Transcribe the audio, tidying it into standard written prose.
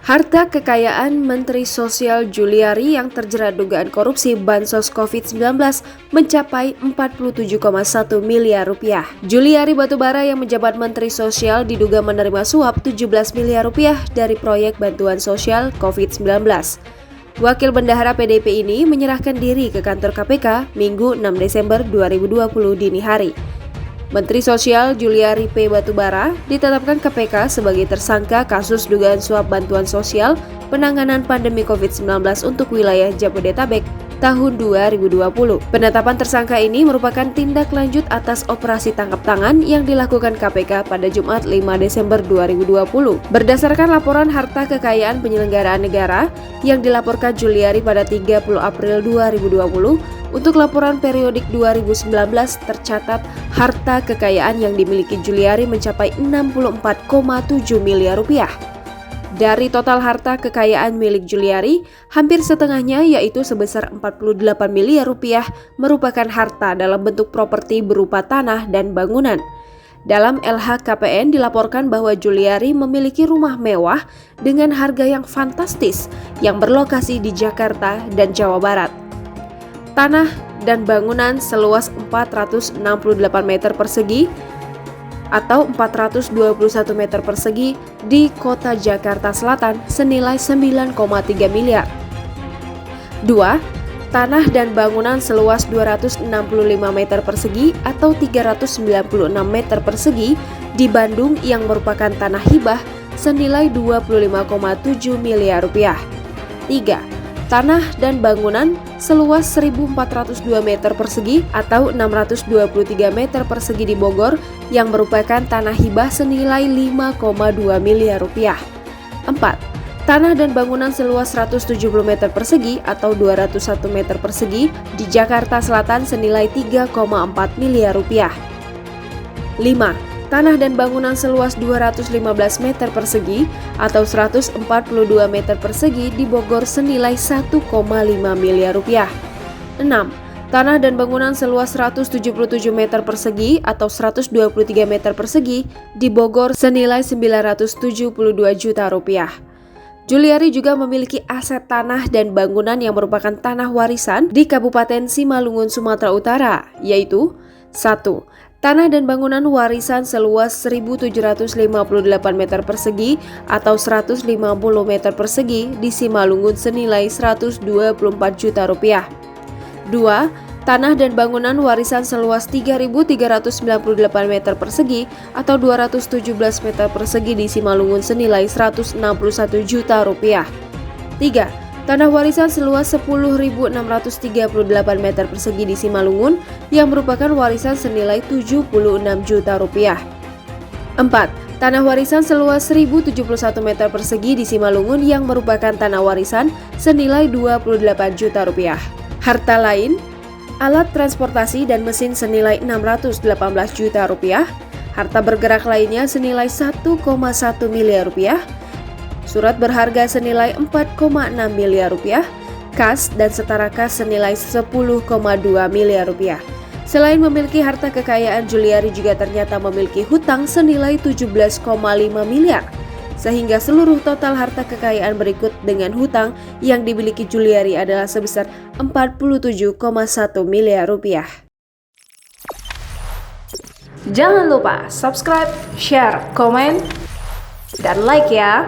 Harta kekayaan Menteri Sosial Juliari yang terjerat dugaan korupsi Bansos COVID-19 mencapai 47,1 miliar rupiah. Juliari Batubara yang menjabat Menteri Sosial diduga menerima suap 17 miliar rupiah dari proyek bantuan sosial COVID-19. Wakil Bendahara PDIP ini menyerahkan diri ke kantor KPK Minggu 6 Desember 2020 dini hari. Menteri Sosial Juliari P. Batubara ditetapkan KPK sebagai tersangka kasus dugaan suap bantuan sosial penanganan pandemi COVID-19 untuk wilayah Jabodetabek tahun 2020. Penetapan tersangka ini merupakan tindak lanjut atas operasi tangkap tangan yang dilakukan KPK pada Jumat 5 Desember 2020. Berdasarkan laporan harta kekayaan penyelenggaraan negara yang dilaporkan Juliari pada 30 April 2020, untuk laporan periodik 2019 tercatat harta kekayaan yang dimiliki Juliari mencapai 64,7 miliar rupiah. Dari total harta kekayaan milik Juliari, hampir setengahnya yaitu sebesar 48 miliar rupiah merupakan harta dalam bentuk properti berupa tanah dan bangunan. Dalam LHKPN dilaporkan bahwa Juliari memiliki rumah mewah dengan harga yang fantastis yang berlokasi di Jakarta dan Jawa Barat. Tanah dan bangunan seluas 468 meter persegi atau 421 meter persegi di kota Jakarta Selatan senilai 9,3 miliar. 2. Tanah dan bangunan seluas 265 meter persegi atau 396 meter persegi di Bandung yang merupakan tanah hibah senilai 25,7 miliar rupiah. 3. Tanah dan bangunan seluas 1.402 meter persegi atau 623 meter persegi di Bogor yang merupakan tanah hibah senilai 5,2 miliar rupiah. 4. Tanah dan bangunan seluas 170 meter persegi atau 201 meter persegi di Jakarta Selatan senilai 3,4 miliar rupiah. 5. Tanah dan bangunan seluas 215 meter persegi atau 142 meter persegi di Bogor senilai 1,5 miliar rupiah. 6. Tanah dan bangunan seluas 177 meter persegi atau 123 meter persegi di Bogor senilai 972 juta rupiah. Juliari juga memiliki aset tanah dan bangunan yang merupakan tanah warisan di Kabupaten Simalungun, Sumatera Utara, yaitu 1. Tanah dan bangunan warisan seluas 1.758 meter persegi atau 150 meter persegi di Simalungun senilai 124 juta rupiah. 2. Tanah dan bangunan warisan seluas 3.398 meter persegi atau 217 meter persegi di Simalungun senilai 161 juta rupiah. 3. Tanah warisan seluas 10.638 meter persegi di Simalungun yang merupakan warisan senilai 76 juta rupiah. 4. Tanah warisan seluas 1.071 meter persegi di Simalungun yang merupakan tanah warisan senilai 28 juta rupiah. Harta lain, alat transportasi dan mesin senilai 618 juta rupiah, harta bergerak lainnya senilai 1,1 miliar rupiah, surat berharga senilai 4,6 miliar rupiah, kas dan setara kas senilai 10,2 miliar rupiah. Selain memiliki harta kekayaan, Juliari juga ternyata memiliki hutang senilai 17,5 miliar. Sehingga seluruh total harta kekayaan berikut dengan hutang yang dimiliki Juliari adalah sebesar 47,1 miliar rupiah. Jangan lupa subscribe, share, komen, dan like ya!